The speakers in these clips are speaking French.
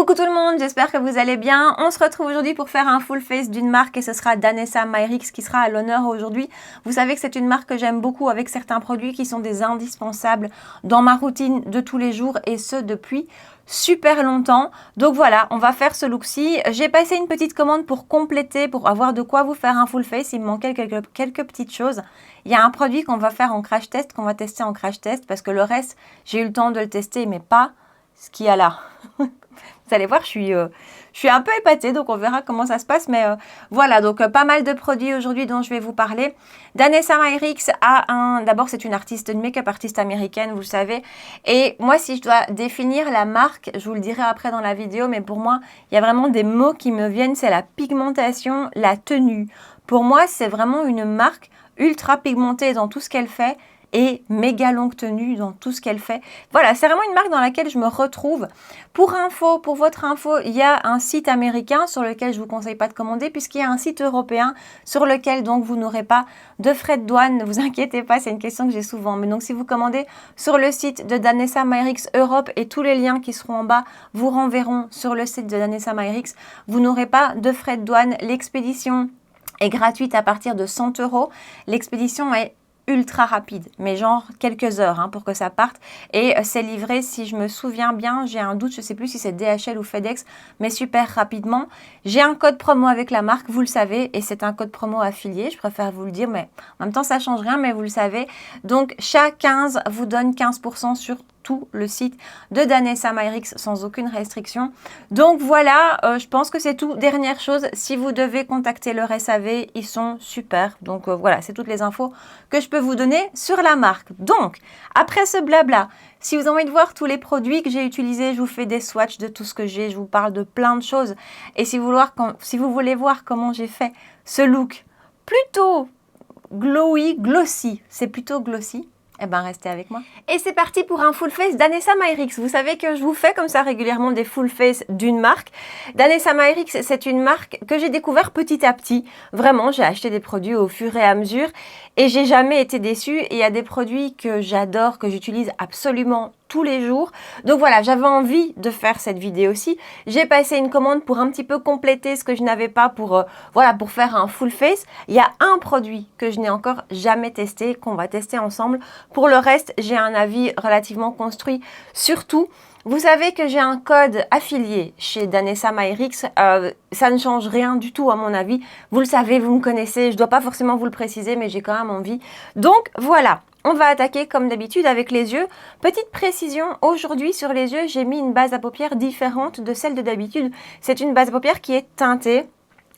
Coucou tout le monde, j'espère que vous allez bien. On se retrouve aujourd'hui pour faire un full face d'une marque et ce sera Danessa Myrix qui sera à l'honneur aujourd'hui. Vous savez que c'est une marque que j'aime beaucoup avec certains produits qui sont des indispensables dans ma routine de tous les jours et ce depuis super longtemps. Donc voilà, on va faire ce look-ci. J'ai passé une petite commande pour compléter, pour avoir de quoi vous faire un full face. Il me manquait quelques petites choses. Il y a un produit qu'on va faire en crash test, qu'on va tester en crash test parce que le reste, j'ai eu le temps de le tester mais pas ce qu'il y a là. Vous allez voir, je suis un peu épatée, donc on verra comment ça se passe. Mais voilà, donc pas mal de produits aujourd'hui dont je vais vous parler. Danessa Myrix d'abord c'est une artiste, une make-up artiste américaine, vous le savez. Et moi, si je dois définir la marque, je vous le dirai après dans la vidéo, mais pour moi, il y a vraiment des mots qui me viennent, c'est la pigmentation, la tenue. Pour moi, c'est vraiment une marque ultra pigmentée dans tout ce qu'elle fait et méga longue tenue dans tout ce qu'elle fait. Voilà, c'est vraiment une marque dans laquelle je me retrouve. Pour votre info, il y a un site américain sur lequel je ne vous conseille pas de commander puisqu'il y a un site européen sur lequel donc vous n'aurez pas de frais de douane. Ne vous inquiétez pas, c'est une question que j'ai souvent. Mais donc si vous commandez sur le site de Danessa Myrix Europe et tous les liens qui seront en bas vous renverront sur le site de Danessa Myrix, vous n'aurez pas de frais de douane. L'expédition est gratuite à partir de 100 €. L'expédition est ultra rapide, mais genre quelques heures pour que ça parte et c'est livré, si je me souviens bien, j'ai un doute, je sais plus si c'est DHL ou FedEx, mais super rapidement. J'ai un code promo avec la marque, vous le savez, et c'est un code promo affilié, je préfère vous le dire, mais en même temps ça change rien, mais vous le savez. Donc chaque 15 vous donne 15% sur tout le site de Danessa Myrix sans aucune restriction. Donc voilà, je pense que c'est tout. Dernière chose, si vous devez contacter leur SAV, ils sont super. Donc voilà, c'est toutes les infos que je peux vous donner sur la marque. Donc, après ce blabla, si vous avez envie de voir tous les produits que j'ai utilisés, je vous fais des swatchs de tout ce que j'ai, je vous parle de plein de choses. Et si vous voulez voir comment j'ai fait ce look plutôt glossy, c'est plutôt glossy, eh ben, restez avec moi. Et c'est parti pour un full face Danessa Myrix. Vous savez que je vous fais comme ça régulièrement des full face d'une marque. Danessa Myrix, c'est une marque que j'ai découvert petit à petit. Vraiment, j'ai acheté des produits au fur et à mesure et j'ai jamais été déçue. Et il y a des produits que j'adore, que j'utilise absolument tous les jours. Donc voilà, j'avais envie de faire cette vidéo aussi. J'ai passé une commande pour un petit peu compléter ce que je n'avais pas pour faire un full face. Il y a un produit que je n'ai encore jamais testé, qu'on va tester ensemble. Pour le reste, j'ai un avis relativement construit. Surtout, vous savez que j'ai un code affilié chez Danessa Myrix. Ça ne change rien du tout à mon avis. Vous le savez, vous me connaissez. Je ne dois pas forcément vous le préciser, mais j'ai quand même envie. Donc voilà. On va attaquer comme d'habitude avec les yeux. Petite précision, aujourd'hui sur les yeux, j'ai mis une base à paupières différente de celle de d'habitude. C'est une base à paupières qui est teintée.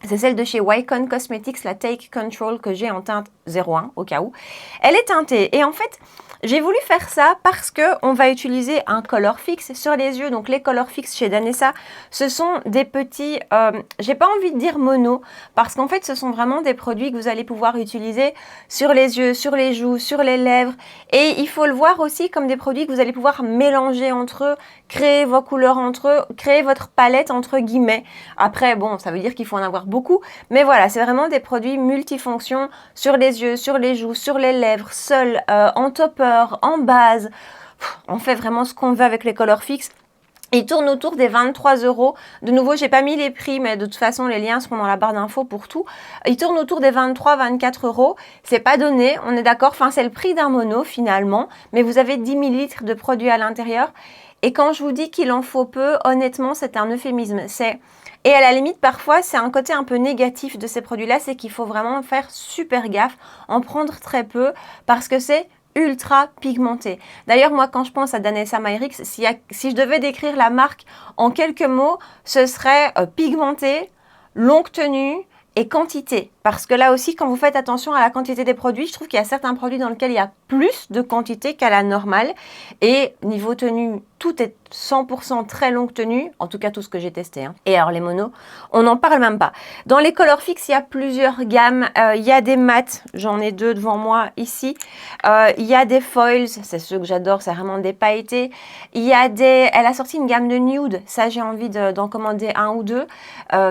C'est celle de chez Wycon Cosmetics, la Take Control que j'ai en teinte 01 au cas où. Elle est teintée et en fait, j'ai voulu faire ça parce qu'on va utiliser un color fix sur les yeux. Donc les color fix chez Danessa, ce sont des petits, j'ai pas envie de dire mono, parce qu'en fait ce sont vraiment des produits que vous allez pouvoir utiliser sur les yeux, sur les joues, sur les lèvres. Et il faut le voir aussi comme des produits que vous allez pouvoir mélanger entre eux, créer vos couleurs entre eux, créer votre palette entre guillemets. Après bon, ça veut dire qu'il faut en avoir beaucoup, mais voilà, c'est vraiment des produits multifonctions sur les yeux, sur les joues, sur les lèvres, seuls, en topper, en base. On fait vraiment ce qu'on veut avec les color fix. Il tourne autour des 23 €. De nouveau, j'ai pas mis les prix, mais de toute façon, les liens seront dans la barre d'infos pour tout. Il tourne autour des 23-24 €. C'est pas donné, on est d'accord. Enfin, c'est le prix d'un mono finalement, mais vous avez 10 ml de produit à l'intérieur. Et quand je vous dis qu'il en faut peu, honnêtement, c'est un euphémisme. Et à la limite, parfois, c'est un côté un peu négatif de ces produits-là, c'est qu'il faut vraiment faire super gaffe, en prendre très peu, parce que c'est ultra pigmenté. D'ailleurs, moi, quand je pense à Danessa Myrix, si je devais décrire la marque en quelques mots, ce serait pigmenté, longue tenue et quantité. Parce que là aussi, quand vous faites attention à la quantité des produits, je trouve qu'il y a certains produits dans lesquels il y a plus de quantité qu'à la normale. Et niveau tenue, tout est 100% très longue tenue, en tout cas tout ce que j'ai testé. Et alors les monos, on n'en parle même pas. Dans les color fix, il y a plusieurs gammes. Il y a des mats, j'en ai deux devant moi ici. Il y a des foils, c'est ceux que j'adore, c'est vraiment des pailletés. Elle a sorti une gamme de nude, ça j'ai envie d'en commander un ou deux.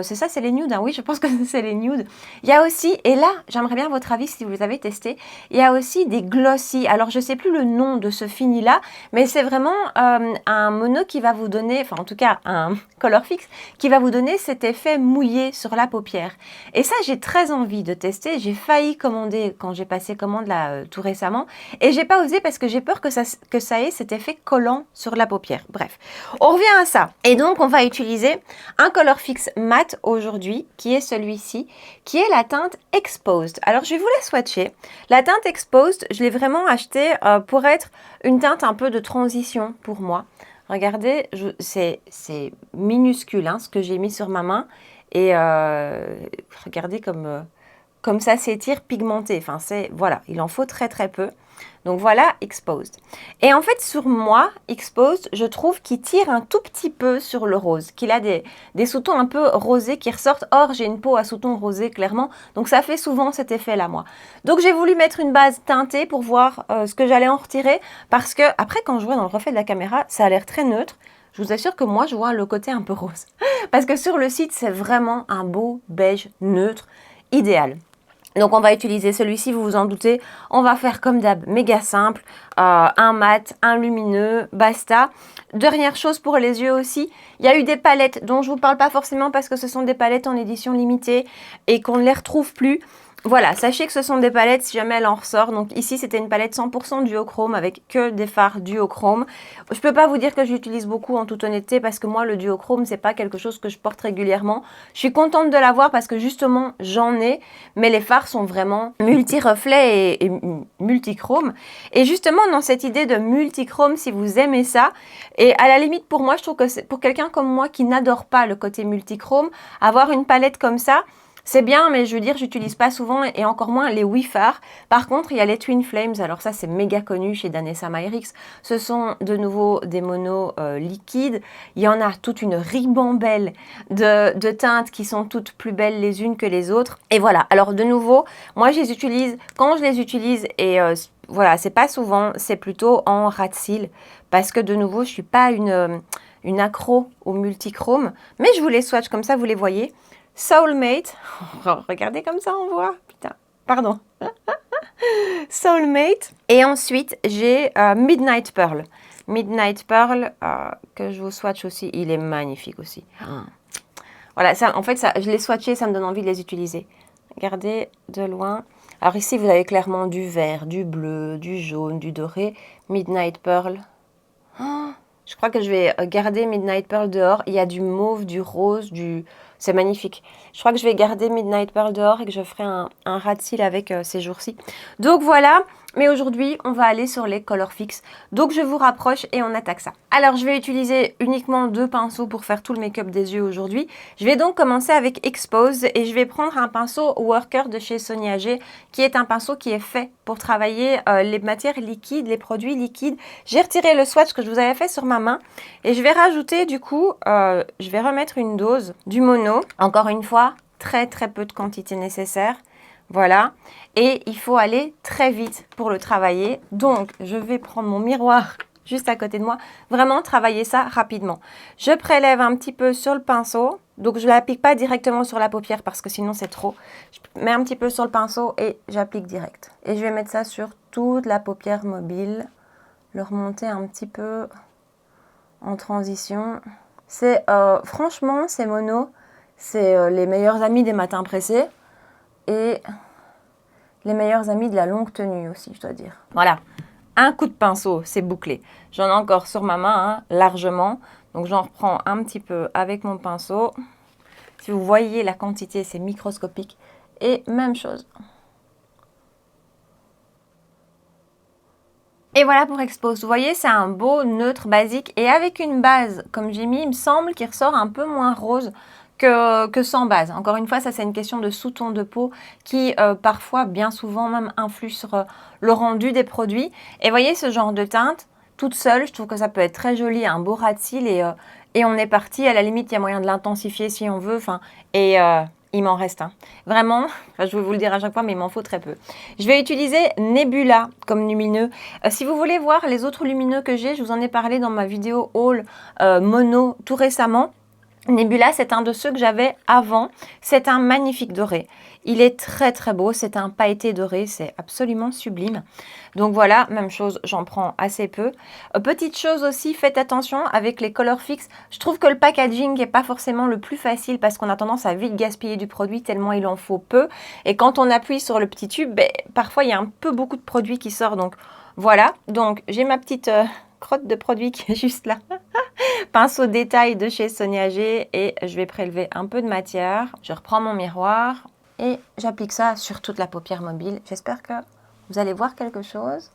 C'est ça, c'est les nudes, oui, je pense que c'est les nudes. Il y a a aussi, et là, j'aimerais bien votre avis si vous les avez testés, il y a aussi des glossy. Alors, je ne sais plus le nom de ce fini-là, mais c'est vraiment un mono qui va vous donner, enfin en tout cas un color fix, qui va vous donner cet effet mouillé sur la paupière. Et ça, j'ai très envie de tester. J'ai failli commander quand j'ai passé commande là tout récemment, et j'ai pas osé parce que j'ai peur que ça ait cet effet collant sur la paupière. Bref, on revient à ça. Et donc, on va utiliser un color fix mat aujourd'hui, qui est celui-ci, qui est la teinte Exposed. Alors, je vais vous la swatcher. La teinte Exposed, je l'ai vraiment achetée pour être une teinte un peu de transition pour moi. Regardez, c'est minuscule hein, ce que j'ai mis sur ma main. Et regardez comme ça s'étire pigmenté. Enfin, voilà, il en faut très très peu. Donc voilà, Exposed. Et en fait, sur moi, Exposed, je trouve qu'il tire un tout petit peu sur le rose, qu'il a des sous-tons un peu rosés qui ressortent. Or, j'ai une peau à sous-tons rosés, clairement. Donc ça fait souvent cet effet-là, moi. Donc j'ai voulu mettre une base teintée pour voir ce que j'allais en retirer. Parce que après, quand je vois dans le reflet de la caméra, ça a l'air très neutre. Je vous assure que moi, je vois le côté un peu rose. Parce que sur le site, c'est vraiment un beau beige neutre, idéal. Donc, on va utiliser celui-ci, vous vous en doutez. On va faire comme d'hab, méga simple. Un mat, un lumineux, basta. Dernière chose pour les yeux aussi, il y a eu des palettes dont je ne vous parle pas forcément parce que ce sont des palettes en édition limitée et qu'on ne les retrouve plus. Voilà, sachez que ce sont des palettes si jamais elle en ressort. Donc ici, c'était une palette 100% duochrome avec que des fards duochrome. Je ne peux pas vous dire que j'utilise beaucoup en toute honnêteté parce que moi, le duochrome, c'est pas quelque chose que je porte régulièrement. Je suis contente de l'avoir parce que justement, j'en ai, mais les fards sont vraiment multi-reflets et multichrome. Et justement, dans cette idée de multichrome, si vous aimez ça, et à la limite, pour moi, je trouve que c'est pour quelqu'un comme moi qui n'adore pas le côté multichrome, avoir une palette comme ça, c'est bien, mais je veux dire, j'utilise pas souvent et encore moins les Wifar. Par contre, il y a les Twin Flames. Alors ça, c'est méga connu chez Danessa Myrix. Ce sont de nouveau des monos liquides. Il y en a toute une ribambelle de teintes qui sont toutes plus belles les unes que les autres. Et voilà. Alors de nouveau, moi, je les utilise quand je les utilise et voilà, c'est pas souvent, c'est plutôt en ras de cils parce que de nouveau, je suis pas une accro au multichrome. Mais je vous les swatch comme ça, vous les voyez. Soulmate, regardez comme ça on voit, putain, pardon, Soulmate, et ensuite j'ai Midnight Pearl, que je vous swatch aussi, il est magnifique aussi, voilà, ça, en fait ça, je l'ai swatché, ça me donne envie de les utiliser, regardez de loin, alors ici vous avez clairement du vert, du bleu, du jaune, du doré, Midnight Pearl, je crois que je vais garder Midnight Pearl dehors, il y a du mauve, du rose, c'est magnifique. Je crois que je vais garder Midnight Pearl dehors et que je ferai un ras de cils avec ces jours-ci. Donc voilà, mais aujourd'hui, on va aller sur les color fix. Donc je vous rapproche et on attaque ça. Alors je vais utiliser uniquement 2 pinceaux pour faire tout le make-up des yeux aujourd'hui. Je vais donc commencer avec Expose et je vais prendre un pinceau Worker de chez Sonia G, qui est un pinceau qui est fait pour travailler les matières liquides, les produits liquides. J'ai retiré le swatch que je vous avais fait sur ma main et je vais rajouter du coup, je vais remettre une dose du mono. Encore une fois, très très peu de quantité nécessaire. Voilà. Et il faut aller très vite pour le travailler. Donc, je vais prendre mon miroir juste à côté de moi. Vraiment travailler ça rapidement. Je prélève un petit peu sur le pinceau. Donc, je ne l'applique pas directement sur la paupière parce que sinon, c'est trop. Je mets un petit peu sur le pinceau et j'applique direct. Et je vais mettre ça sur toute la paupière mobile. Le remonter un petit peu en transition. C'est franchement, ces monos, c'est les meilleurs amis des matins pressés et les meilleurs amis de la longue tenue aussi, je dois dire. Voilà, un coup de pinceau, c'est bouclé. J'en ai encore sur ma main, hein, largement. Donc j'en reprends un petit peu avec mon pinceau. Si vous voyez la quantité, c'est microscopique. Et même chose. Et voilà pour Expose. Vous voyez, c'est un beau neutre basique. Et avec une base, comme j'ai mis, il me semble qu'il ressort un peu moins rose que sans base. Encore une fois, ça c'est une question de sous-ton de peau qui parfois, bien souvent même, influe sur le rendu des produits. Et voyez ce genre de teinte, toute seule, je trouve que ça peut être très joli, un beau ras de cils et on est parti. À la limite, il y a moyen de l'intensifier si on veut. Il m'en reste un. Vraiment, je vais vous le dire à chaque fois, mais il m'en faut très peu. Je vais utiliser Nebula comme lumineux. Si vous voulez voir les autres lumineux que j'ai, je vous en ai parlé dans ma vidéo haul mono tout récemment. Nebula, c'est un de ceux que j'avais avant. C'est un magnifique doré. Il est très très beau. C'est un pailleté doré. C'est absolument sublime. Donc voilà, même chose, j'en prends assez peu. Petite chose aussi, faites attention avec les color fix. Je trouve que le packaging n'est pas forcément le plus facile parce qu'on a tendance à vite gaspiller du produit tellement il en faut peu. Et quand on appuie sur le petit tube, ben, parfois il y a un peu beaucoup de produits qui sortent. Donc voilà, donc j'ai ma petite crotte de produit qui est juste là. Pinceau détail de chez Sonia G et je vais prélever un peu de matière. Je reprends mon miroir et j'applique ça sur toute la paupière mobile. J'espère que vous allez voir quelque chose.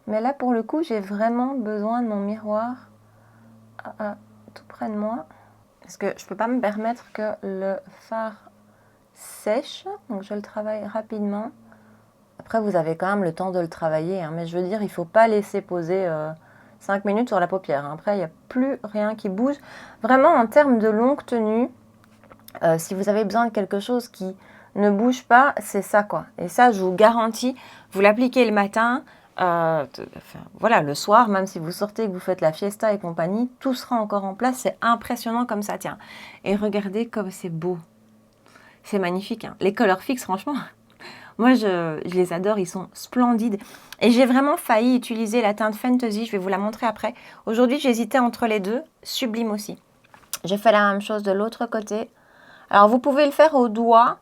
Mais là, pour le coup, j'ai vraiment besoin de mon miroir tout près de moi. Parce que je ne peux pas me permettre que le fard sèche. Donc, je le travaille rapidement. Après, vous avez quand même le temps de le travailler. Hein, mais je veux dire, il ne faut pas laisser poser 5 minutes sur la paupière. Hein. Après, il n'y a plus rien qui bouge. Vraiment, en termes de longue tenue, si vous avez besoin de quelque chose qui ne bouge pas, c'est ça quoi. Et ça, je vous garantis, vous l'appliquez le matin, voilà, le soir, même si vous sortez, que vous faites la fiesta et compagnie, tout sera encore en place. C'est impressionnant comme ça tient. Et regardez comme c'est beau. C'est magnifique. Hein. Les color fix, franchement, moi, je les adore. Ils sont splendides. Et j'ai vraiment failli utiliser la teinte Fantasy. Je vais vous la montrer après. Aujourd'hui, j'hésitais entre les deux. Sublime aussi. J'ai fait la même chose de l'autre côté. Alors, vous pouvez le faire au doigt.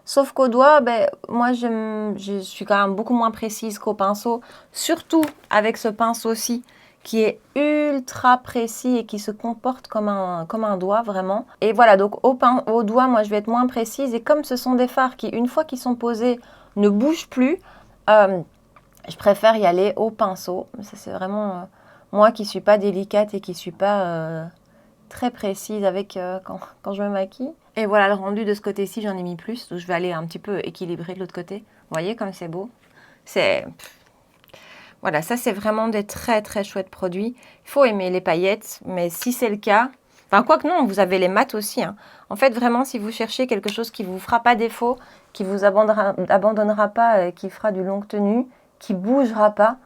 Sauf qu'au doigt, ben, moi, je suis quand même beaucoup moins précise qu'au pinceau. Surtout avec ce pinceau-ci qui est ultra précis et qui se comporte comme un doigt, vraiment. Et voilà, donc au doigt, moi, je vais être moins précise. Et comme ce sont des fards qui, une fois qu'ils sont posés, ne bougent plus, je préfère y aller au pinceau. Ça, c'est vraiment moi qui ne suis pas délicate et qui ne suis pas très précise avec quand je me maquille. Et voilà, le rendu de ce côté-ci, j'en ai mis plus. Donc, je vais aller un petit peu équilibrer de l'autre côté. Vous voyez comme c'est beau. Voilà, ça, c'est vraiment des très, très chouettes produits. Il faut aimer les paillettes, mais si c'est le cas... Enfin, quoique non, vous avez les mats aussi. Hein. En fait, vraiment, si vous cherchez quelque chose qui ne vous fera pas défaut, qui ne vous abandonnera pas, qui fera du longue tenue, qui ne bougera pas.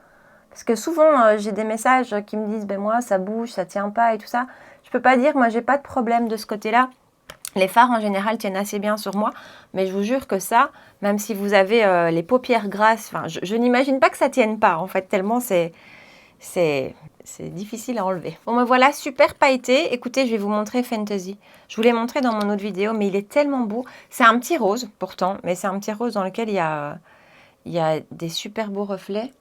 Parce que souvent, j'ai des messages qui me disent, ben moi, ça bouge, ça ne tient pas et tout ça. Je ne peux pas dire, moi, j'ai pas de problème de ce côté-là. Les fards, en général, tiennent assez bien sur moi. Mais je vous jure que ça, même si vous avez les paupières grasses, je n'imagine pas que ça tienne pas, en fait, tellement c'est difficile à enlever. Bon, me voilà super pailleté. Écoutez, je vais vous montrer Fantasy. Je vous l'ai montré dans mon autre vidéo, mais il est tellement beau. C'est un petit rose, pourtant, mais c'est un petit rose dans lequel il y a des super beaux reflets.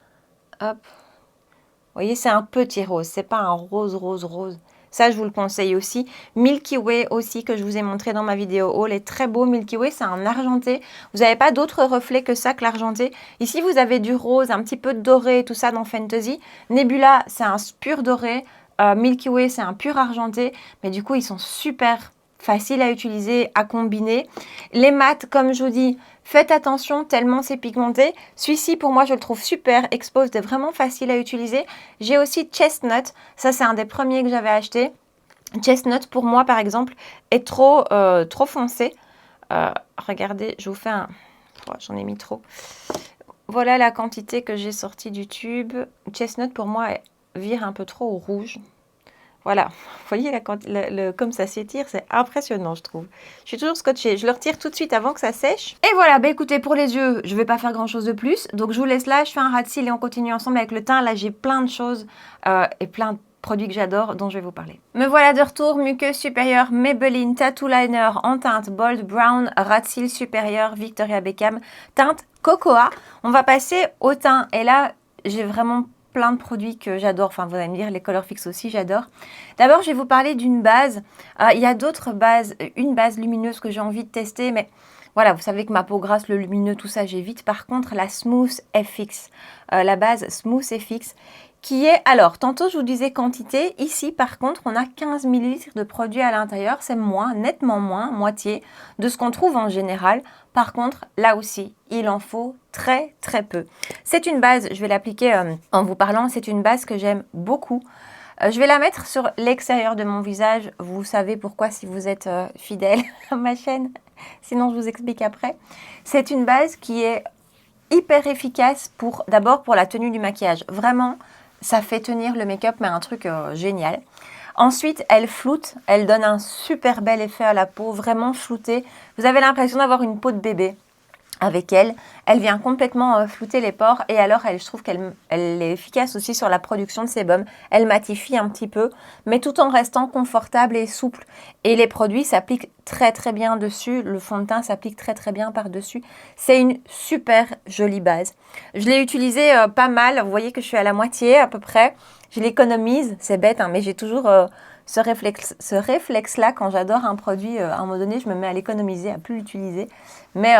Hop. Vous voyez, c'est un petit rose. C'est pas un rose, rose, rose. Ça, je vous le conseille aussi. Milky Way aussi, que je vous ai montré dans ma vidéo haul, est très beau. Milky Way, c'est un argenté. Vous n'avez pas d'autres reflets que ça, que l'argenté. Ici, vous avez du rose, un petit peu de doré, tout ça dans Fantasy. Nebula, c'est un pur doré. Milky Way, c'est un pur argenté. Mais du coup, ils sont super faciles à utiliser, à combiner. Les mats, comme je vous dis, faites attention tellement c'est pigmenté. Celui-ci, pour moi, je le trouve super. Exposed est vraiment facile à utiliser. J'ai aussi Chestnut. Ça, c'est un des premiers que j'avais acheté. Chestnut, pour moi, par exemple, est trop foncé. Regardez, je vous fais un... Oh, j'en ai mis trop. Voilà la quantité que j'ai sortie du tube. Chestnut, pour moi, vire un peu trop au rouge. Voilà, vous voyez comme ça s'étire, c'est impressionnant je trouve. Je suis toujours scotchée, je le retire tout de suite avant que ça sèche. Et voilà, bah écoutez, pour les yeux, je ne vais pas faire grand chose de plus. Donc je vous laisse là, je fais un ras de cils et on continue ensemble avec le teint. Là j'ai plein de choses et plein de produits que j'adore dont je vais vous parler. Me voilà de retour, muqueuse supérieure, Maybelline Tattoo Liner en teinte Bold Brown, ras de cils supérieur, Victoria Beckham, teinte Cocoa. On va passer au teint et là j'ai vraiment plein de produits que j'adore, enfin vous allez me dire les color fix aussi j'adore. D'abord je vais vous parler d'une base, il y a d'autres bases, une base lumineuse que j'ai envie de tester mais voilà vous savez que ma peau grasse, le lumineux tout ça j'évite. Par contre la Smooth FX, la base Smooth FX qui est, alors tantôt je vous disais quantité, ici par contre on a 15 ml de produit à l'intérieur, c'est moins, nettement moins, moitié de ce qu'on trouve en général. Par contre là aussi il en faut très très peu. C'est une base, je vais l'appliquer en vous parlant, c'est une base que j'aime beaucoup. Je vais la mettre sur l'extérieur de mon visage, vous savez pourquoi si vous êtes fidèle à ma chaîne, sinon je vous explique après. C'est une base qui est hyper efficace d'abord pour la tenue du maquillage, vraiment. Ça fait tenir le make-up, mais un truc génial. Ensuite, elle floute, elle donne un super bel effet à la peau, vraiment floutée. Vous avez l'impression d'avoir une peau de bébé avec elle. Elle vient complètement flouter les pores et alors je trouve qu'elle est efficace aussi sur la production de sébum. Elle matifie un petit peu, mais tout en restant confortable et souple. Et les produits s'appliquent très très bien dessus. Le fond de teint s'applique très très bien par-dessus. C'est une super jolie base. Je l'ai utilisé pas mal. Vous voyez que je suis à la moitié à peu près. Je l'économise. C'est bête, hein, mais j'ai toujours ce réflexe-là quand j'adore un produit. À un moment donné, je me mets à l'économiser, à plus l'utiliser. Mais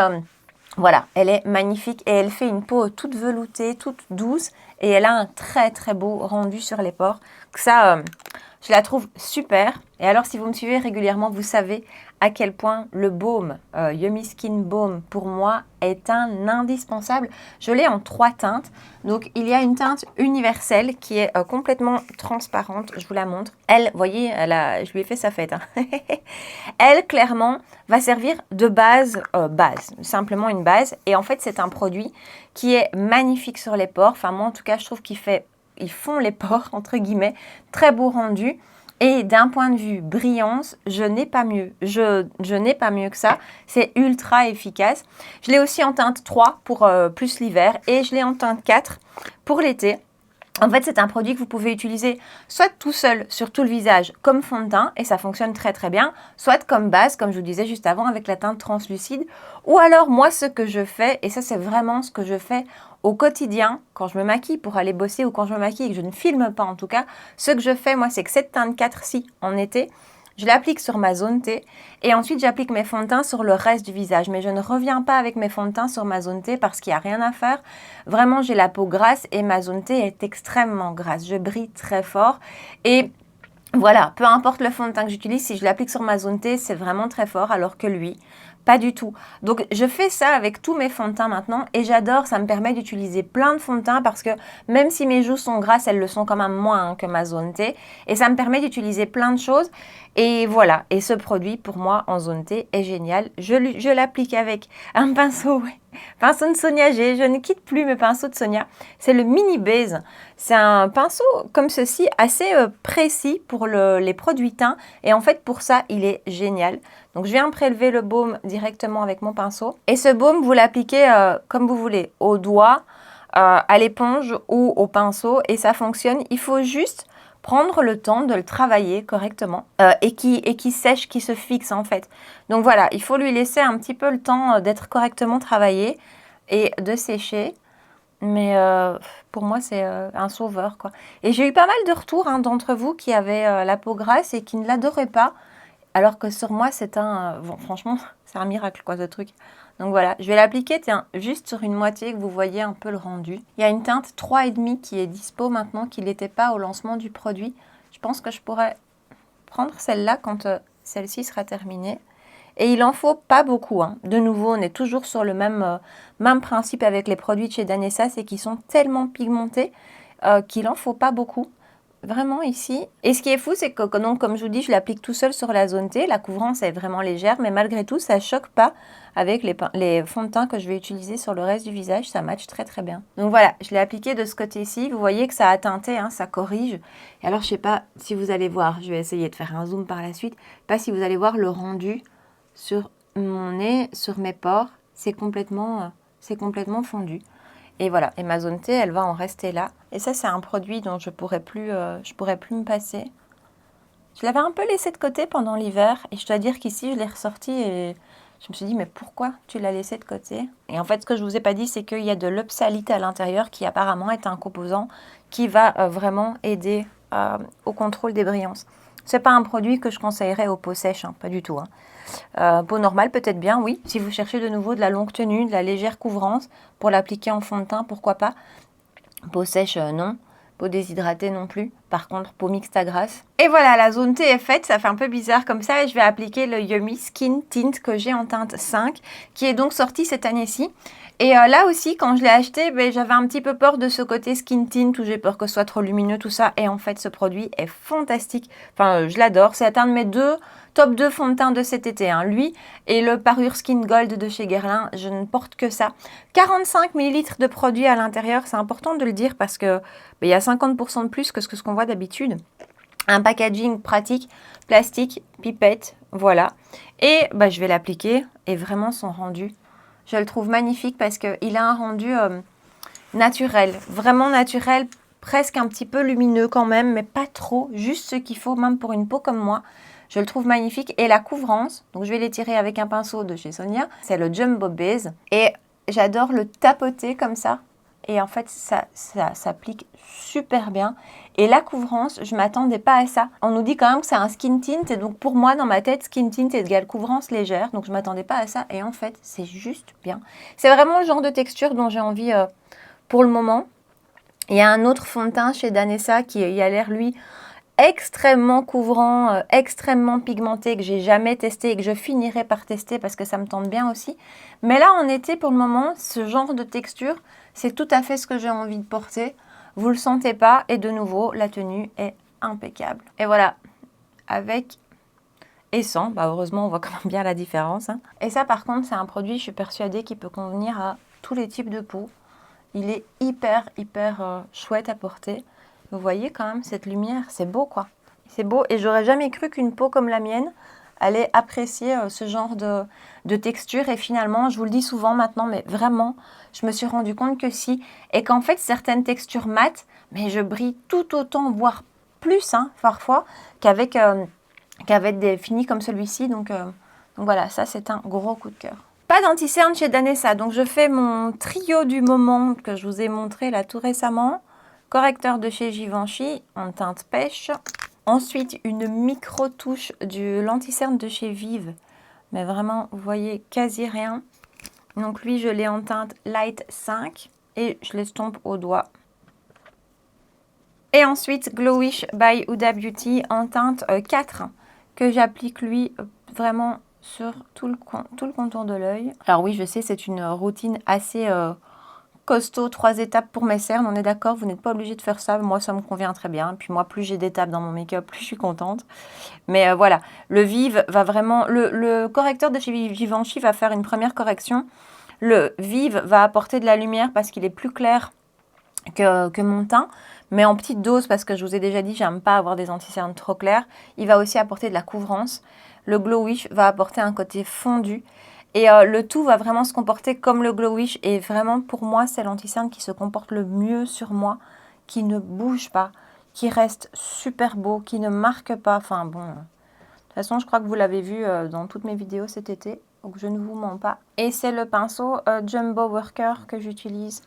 voilà, elle est magnifique et elle fait une peau toute veloutée, toute douce et elle a un très très beau rendu sur les pores. Ça, je la trouve super. Et alors, si vous me suivez régulièrement, vous savez à quel point le baume, Yummy Skin Balm, pour moi, est un indispensable. Je l'ai en 3 teintes. Donc, il y a une teinte universelle qui est complètement transparente. Je vous la montre. Elle, vous voyez, je lui ai fait sa fête. Hein. Elle, clairement, va servir de base, simplement une base. Et en fait, c'est un produit qui est magnifique sur les pores. Enfin, moi, en tout cas, je trouve ils font les pores, entre guillemets. Très beau rendu. Et d'un point de vue brillance, je n'ai pas mieux. Je n'ai pas mieux que ça. C'est ultra efficace. Je l'ai aussi en teinte 3 pour plus l'hiver. Et je l'ai en teinte 4 pour l'été. En fait, c'est un produit que vous pouvez utiliser soit tout seul sur tout le visage comme fond de teint, et ça fonctionne très très bien, soit comme base, comme je vous disais juste avant, avec la teinte translucide. Ou alors, moi, ce que je fais, et ça c'est vraiment ce que je fais au quotidien, quand je me maquille pour aller bosser ou quand je me maquille et que je ne filme pas en tout cas, ce que je fais, moi, c'est que cette teinte 4-ci en été, je l'applique sur ma zone T et ensuite j'applique mes fonds de teint sur le reste du visage. Mais je ne reviens pas avec mes fonds de teint sur ma zone T parce qu'il n'y a rien à faire. Vraiment, j'ai la peau grasse et ma zone T est extrêmement grasse. Je brille très fort et voilà, peu importe le fond de teint que j'utilise, si je l'applique sur ma zone T, c'est vraiment très fort alors que lui, pas du tout. Donc, je fais ça avec tous mes fonds de teint maintenant et j'adore, ça me permet d'utiliser plein de fonds de teint parce que même si mes joues sont grasses, elles le sont quand même moins que ma zone T et ça me permet d'utiliser plein de choses et voilà. Et ce produit, pour moi, en zone T, est génial. Je l'applique avec un pinceau, pinceau de Sonia G. Je ne quitte plus mes pinceaux de Sonia. C'est le Mini Base. C'est un pinceau comme ceci, assez précis pour les produits teints. Et en fait, pour ça, il est génial. Donc, je viens prélever le baume directement avec mon pinceau. Et ce baume, vous l'appliquez comme vous voulez, au doigt, à l'éponge ou au pinceau. Et ça fonctionne. Il faut juste prendre le temps de le travailler correctement et qui sèche, qui se fixe en fait. Donc voilà, il faut lui laisser un petit peu le temps d'être correctement travaillé et de sécher. Mais pour moi, c'est un sauveur, quoi. Et j'ai eu pas mal de retours d'entre vous qui avaient la peau grasse et qui ne l'adoraient pas. Alors que sur moi, c'est bon, franchement, c'est un miracle, quoi, ce truc. Donc voilà, je vais l'appliquer, tiens, juste sur une moitié que vous voyez un peu le rendu. Il y a une teinte 3,5 qui est dispo maintenant, qui n'était pas au lancement du produit. Je pense que je pourrais prendre celle-là quand celle-ci sera terminée. Et il en faut pas beaucoup. Hein. De nouveau, on est toujours sur le même principe avec les produits de chez Danessa, c'est qu'ils sont tellement pigmentés qu'il en faut pas beaucoup. Vraiment ici. Et ce qui est fou, c'est que donc, comme je vous dis, je l'applique tout seul sur la zone T. La couvrance est vraiment légère, mais malgré tout, ça ne choque pas avec les fonds de teint que je vais utiliser sur le reste du visage. Ça matche très très bien. Donc voilà, je l'ai appliqué de ce côté-ci. Vous voyez que ça a teinté, ça corrige. Et alors, je ne sais pas si vous allez voir, je vais essayer de faire un zoom par la suite, pas si vous allez voir le rendu sur mon nez, sur mes pores. C'est complètement fondu. Et voilà, et ma zone T, elle va en rester là. Et ça, c'est un produit dont je pourrais plus me passer. Je l'avais un peu laissé de côté pendant l'hiver. Et je dois dire qu'ici, je l'ai ressorti et je me suis dit, mais pourquoi tu l'as laissé de côté? Et en fait, ce que je ne vous ai pas dit, c'est qu'il y a de l'oxalate à l'intérieur qui apparemment est un composant qui va vraiment aider au contrôle des brillances. Ce n'est pas un produit que je conseillerais aux peaux sèches, pas du tout. Peau normale, peut-être bien, oui. Si vous cherchez de nouveau de la longue tenue, de la légère couvrance, pour l'appliquer en fond de teint, pourquoi pas. Peau sèche, non. Peau déshydratée non plus. Par contre, peau mixte à grasse. Et voilà, la zone T est faite. Ça fait un peu bizarre comme ça. Et je vais appliquer le Yummy Skin Tint que j'ai en teinte 5, qui est donc sorti cette année-ci. Et là aussi, quand je l'ai acheté, j'avais un petit peu peur de ce côté skin tint où j'ai peur que ce soit trop lumineux, tout ça. Et en fait, ce produit est fantastique. Enfin, je l'adore. C'est un de mes top 2 fonds de teint de cet été. Lui et le Parure Skin Gold de chez Guerlain. Je ne porte que ça. 45 ml de produit à l'intérieur. C'est important de le dire parce que il y a 50% de plus que ce qu'on voit d'habitude. un packaging pratique, plastique, pipette, voilà. Et bah, je vais l'appliquer et vraiment son rendu, je le trouve magnifique parce qu'il a un rendu naturel, vraiment naturel, presque un petit peu lumineux quand même, mais pas trop, juste ce qu'il faut même pour une peau comme moi. Je le trouve magnifique. Et la couvrance, donc je vais l'étirer avec un pinceau de chez Sonia, c'est le Jumbo Base. Et j'adore le tapoter comme ça. Et en fait, ça s'applique super bien. Et la couvrance, je ne m'attendais pas à ça. On nous dit quand même que c'est un skin tint. Et donc pour moi, dans ma tête, skin tint égale couvrance légère. Donc je ne m'attendais pas à ça. Et en fait, c'est juste bien. C'est vraiment le genre de texture dont j'ai envie pour le moment. Il y a un autre fond de teint chez Danessa qui a l'air, lui, extrêmement couvrant, extrêmement pigmenté, que j'ai jamais testé et que je finirai par tester parce que ça me tente bien aussi. Mais là, en été, pour le moment, ce genre de texture, c'est tout à fait ce que j'ai envie de porter. Vous le sentez pas et de nouveau, la tenue est impeccable. Et voilà, avec et sans, bah heureusement, on voit quand même bien la différence. Hein. Et ça, par contre, c'est un produit, je suis persuadée, qui peut convenir à tous les types de peau. Il est hyper chouette à porter. Vous voyez quand même cette lumière, c'est beau quoi. C'est beau et j'aurais jamais cru qu'une peau comme la mienne allait apprécier ce genre de texture. Et finalement, je vous le dis souvent maintenant, mais vraiment, je me suis rendu compte que si. Et qu'en fait, certaines textures mates, mais je brille tout autant, voire plus hein, parfois, qu'avec des finis comme celui-ci. Donc voilà, ça c'est un gros coup de cœur. Pas d'anti-cerne chez Danessa, donc je fais mon trio du moment que je vous ai montré là tout récemment. Correcteur de chez Givenchy en teinte pêche. Ensuite, une micro-touche de l'anti-cerne de chez Vive. Mais vraiment, vous voyez, quasi rien. Donc lui, je l'ai en teinte Light 5 et je l'estompe au doigt. Et ensuite, Glowish by Huda Beauty en teinte 4 que j'applique lui vraiment sur tout le contour de l'œil. Alors oui, je sais, c'est une routine assez costaud, 3 étapes pour mes cernes, on est d'accord, vous n'êtes pas obligé de faire ça, moi ça me convient très bien, puis moi plus j'ai d'étapes dans mon make-up, plus je suis contente. Mais voilà, le Vive va vraiment, le correcteur de chez Givenchy va faire une première correction, le Vive va apporter de la lumière parce qu'il est plus clair que mon teint, mais en petite dose parce que je vous ai déjà dit, j'aime pas avoir des anti-cernes trop clairs. Il va aussi apporter de la couvrance. Le Glowish va apporter un côté fondu. Et le tout va vraiment se comporter comme le Glowish. Et vraiment, pour moi, c'est l'anti-cerne qui se comporte le mieux sur moi, qui ne bouge pas, qui reste super beau, qui ne marque pas. Enfin bon, de toute façon, je crois que vous l'avez vu dans toutes mes vidéos cet été, donc je ne vous mens pas. Et c'est le pinceau Jumbo Worker que j'utilise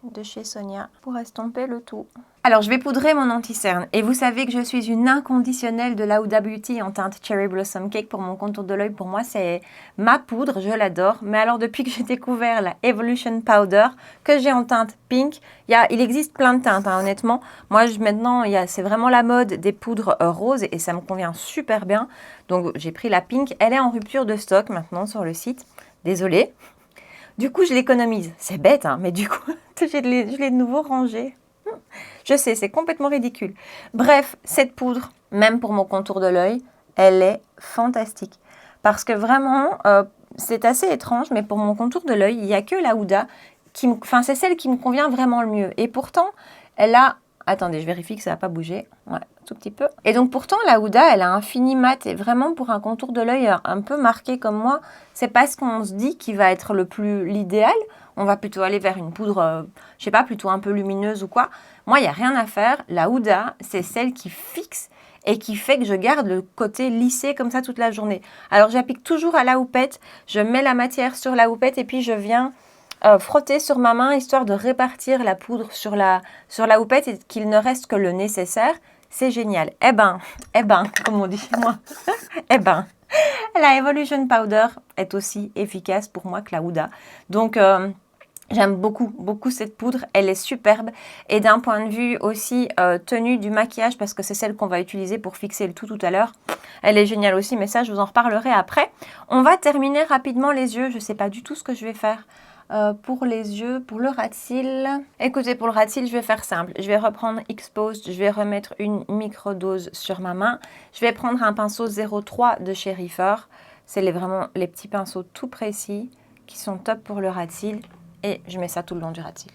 de chez Sonia pour estomper le tout. Alors, je vais poudrer mon anti-cerne. Et vous savez que je suis une inconditionnelle de la Huda Beauty en teinte Cherry Blossom Cake pour mon contour de l'œil. Pour moi, c'est ma poudre, je l'adore. Mais alors, depuis que j'ai découvert la Evolution Powder, que j'ai en teinte pink, il existe plein de teintes, hein, honnêtement. Moi, maintenant, c'est vraiment la mode des poudres roses et ça me convient super bien. Donc, j'ai pris la pink. Elle est en rupture de stock maintenant sur le site. Désolée. Du coup, je l'économise. C'est bête, hein, mais du coup, je l'ai de nouveau rangée. Je sais, c'est complètement ridicule. Bref, cette poudre, même pour mon contour de l'œil, elle est fantastique. Parce que vraiment, c'est assez étrange, mais pour mon contour de l'œil, il n'y a que la Huda, c'est celle qui me convient vraiment le mieux. Et pourtant, elle a... Attendez, je vérifie que ça n'a pas bougé. Ouais, tout petit peu. Et donc pourtant, la Huda, elle a un fini mat. Et vraiment, pour un contour de l'œil un peu marqué comme moi, c'est pas ce qu'on se dit qui va être l'idéal. On va plutôt aller vers une poudre, je sais pas, plutôt un peu lumineuse ou quoi. Moi, il n'y a rien à faire. La Huda, c'est celle qui fixe et qui fait que je garde le côté lissé comme ça toute la journée. Alors, j'applique toujours à la houppette. Je mets la matière sur la houppette et puis je viens frotter sur ma main histoire de répartir la poudre sur la houppette et qu'il ne reste que le nécessaire. C'est génial. Eh ben, comme on dit chez moi, eh ben, la Evolution Powder est aussi efficace pour moi que la Huda. Donc, j'aime beaucoup cette poudre, elle est superbe. Et d'un point de vue aussi tenue du maquillage, parce que c'est celle qu'on va utiliser pour fixer le tout à l'heure, elle est géniale aussi, mais ça je vous en reparlerai après. On va terminer rapidement les yeux, je ne sais pas du tout ce que je vais faire. Pour les yeux, pour le ras de cils. Écoutez, pour le ras de cils, je vais faire simple. Je vais reprendre Exposed, je vais remettre une microdose sur ma main. Je vais prendre un pinceau 03 de chez Reifer. C'est vraiment les petits pinceaux tout précis qui sont top pour le ras de cils. Et je mets ça tout le long du ras de cils.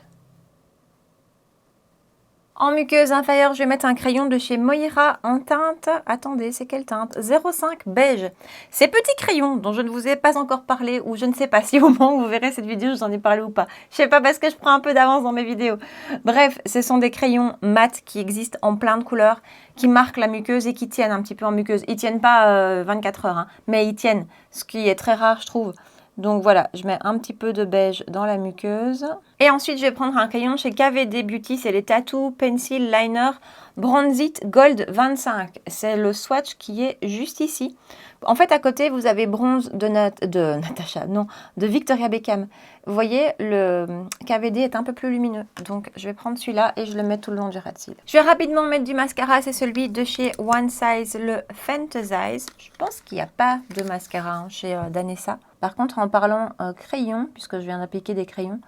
En muqueuse inférieure, je vais mettre un crayon de chez Moira en teinte. Attendez, c'est quelle teinte? 05 beige. Ces petits crayons dont je ne vous ai pas encore parlé, ou je ne sais pas si au moment où vous verrez cette vidéo, je vous en ai parlé ou pas. Je sais pas parce que je prends un peu d'avance dans mes vidéos. Bref, ce sont des crayons mat qui existent en plein de couleurs, qui marquent la muqueuse et qui tiennent un petit peu en muqueuse. Ils tiennent pas 24 heures, hein, mais ils tiennent, ce qui est très rare, je trouve. Donc voilà, je mets un petit peu de beige dans la muqueuse. Et ensuite, je vais prendre un crayon chez KVD Beauty. C'est les Tattoo Pencil Liner Bronzit Gold 25. C'est le swatch qui est juste ici. En fait, à côté, vous avez bronze de Natasha, non, de Victoria Beckham. Vous voyez, le KVD est un peu plus lumineux. Donc, je vais prendre celui-là et je le mets tout le long du ras de cils. Je vais rapidement mettre du mascara. C'est celui de chez One Size, le Fantasize. Je pense qu'il n'y a pas de mascara hein, chez Danessa. Par contre, en parlant crayon, puisque je viens d'appliquer des crayons,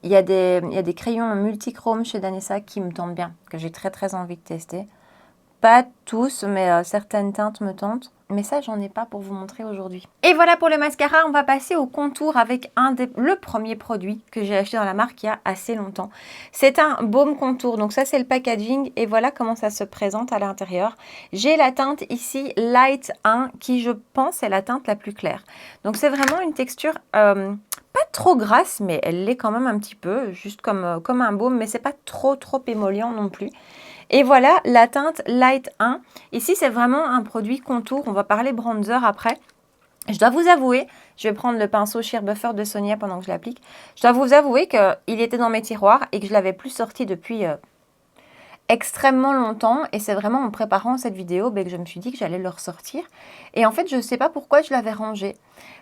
il y a des crayons multichrome chez Danessa qui me tentent bien, que j'ai très envie de tester. Pas tous, mais certaines teintes me tentent. Mais ça, j'en ai pas pour vous montrer aujourd'hui. Et voilà pour le mascara. On va passer au contour avec le premier produit que j'ai acheté dans la marque il y a assez longtemps. C'est un baume contour. Donc ça, c'est le packaging. Et voilà comment ça se présente à l'intérieur. J'ai la teinte ici Light 1 qui, je pense, est la teinte la plus claire. Donc c'est vraiment une texture pas trop grasse, mais elle l'est quand même un petit peu. Juste comme un baume, mais c'est pas trop émollient non plus. Et voilà la teinte Light 1. Ici, c'est vraiment un produit contour. On va parler bronzer après. Je dois vous avouer, je vais prendre le pinceau Sheer Buffer de Sonia pendant que je l'applique. Je dois vous avouer qu'il était dans mes tiroirs et que je ne l'avais plus sorti depuis extrêmement longtemps. Et c'est vraiment en préparant cette vidéo que je me suis dit que j'allais le ressortir. Et en fait, je ne sais pas pourquoi je l'avais rangé.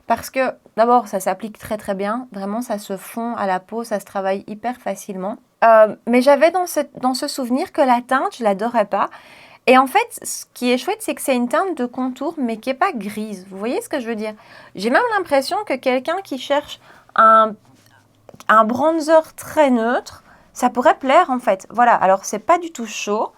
Parce que d'abord, ça s'applique très bien. Vraiment, ça se fond à la peau, ça se travaille hyper facilement. Mais j'avais dans ce souvenir que la teinte, je l'adorais pas. Et en fait, ce qui est chouette, c'est que c'est une teinte de contour, mais qui n'est pas grise. Vous voyez ce que je veux dire? J'ai même l'impression que quelqu'un qui cherche un bronzer très neutre, ça pourrait plaire en fait. Voilà, alors c'est pas du tout chaud,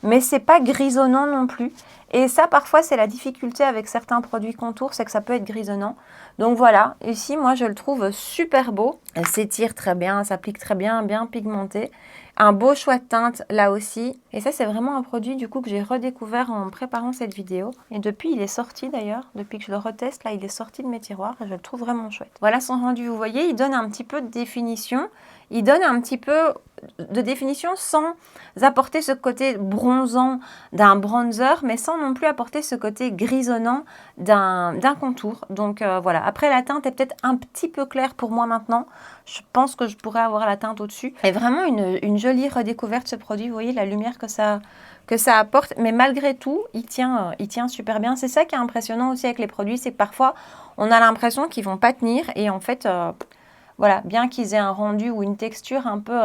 mais c'est pas grisonnant non plus. Et ça, parfois, c'est la difficulté avec certains produits contours, c'est que ça peut être grisonnant. Donc voilà, ici, moi, je le trouve super beau. Elle s'étire très bien, s'applique très bien, bien pigmenté. Un beau choix de teinte, là aussi. Et ça, c'est vraiment un produit, du coup, que j'ai redécouvert en préparant cette vidéo. Et depuis, il est sorti, d'ailleurs. Depuis que je le reteste, là, il est sorti de mes tiroirs. Et je le trouve vraiment chouette. Voilà son rendu, vous voyez, il donne un petit peu de définition. Il donne un petit peu de définition sans apporter ce côté bronzant d'un bronzer, mais sans non plus apporter ce côté grisonnant d'un contour. Donc voilà, après la teinte est peut-être un petit peu claire pour moi maintenant. Je pense que je pourrais avoir la teinte au-dessus. Et vraiment une jolie redécouverte ce produit. Vous voyez la lumière que ça apporte, mais malgré tout, il tient super bien. C'est ça qui est impressionnant aussi avec les produits, c'est que parfois, on a l'impression qu'ils vont pas tenir et en fait... voilà, bien qu'ils aient un rendu ou une texture un peu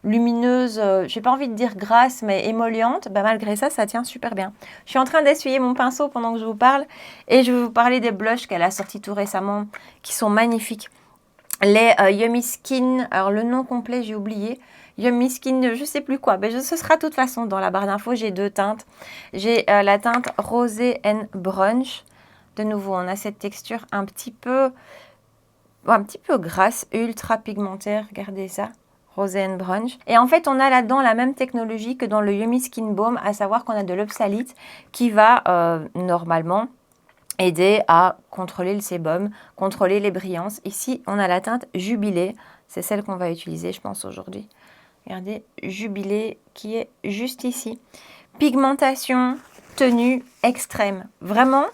lumineuse, j'ai pas envie de dire grasse, mais émolliente, malgré ça, ça tient super bien. Je suis en train d'essuyer mon pinceau pendant que je vous parle et je vais vous parler des blushs qu'elle a sortis tout récemment, qui sont magnifiques. Les Yummy Skin, alors le nom complet, j'ai oublié. Yummy Skin, je sais plus quoi, ce sera de toute façon dans la barre d'infos, j'ai deux teintes. J'ai la teinte Rosé and Brunch. De nouveau, on a cette texture un petit peu grasse, ultra pigmentaire, regardez ça, Rosé and Brunch. Et en fait, on a là-dedans la même technologie que dans le Yummy Skin Balm, à savoir qu'on a de l'oxalate qui va normalement aider à contrôler le sébum, contrôler les brillances. Ici, on a la teinte Jubilé, c'est celle qu'on va utiliser, je pense, aujourd'hui. Regardez, Jubilé qui est juste ici. Pigmentation, tenue extrême, vraiment.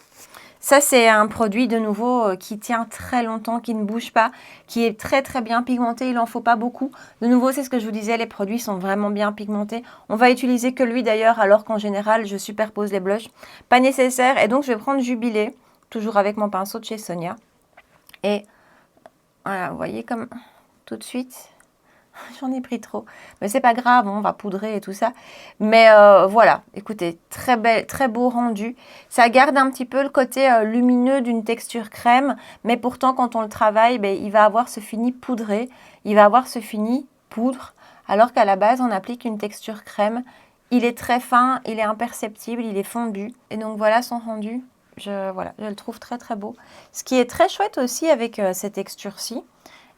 Ça, c'est un produit de nouveau qui tient très longtemps, qui ne bouge pas, qui est très bien pigmenté. Il n'en faut pas beaucoup. De nouveau, c'est ce que je vous disais, les produits sont vraiment bien pigmentés. On va utiliser que lui d'ailleurs, alors qu'en général, je superpose les blushs. Pas nécessaire. Et donc, je vais prendre Jubilé, toujours avec mon pinceau de chez Sonia. Et voilà, vous voyez comme tout de suite... J'en ai pris trop, mais c'est pas grave, on va poudrer et tout ça. Mais voilà, écoutez, très beau rendu. Ça garde un petit peu le côté lumineux d'une texture crème, mais pourtant quand on le travaille, il va avoir ce fini poudré, il va avoir ce fini poudre, alors qu'à la base on applique une texture crème. Il est très fin, il est imperceptible, il est fondu. Et donc voilà son rendu. Je le trouve très beau. Ce qui est très chouette aussi avec cette texture-ci,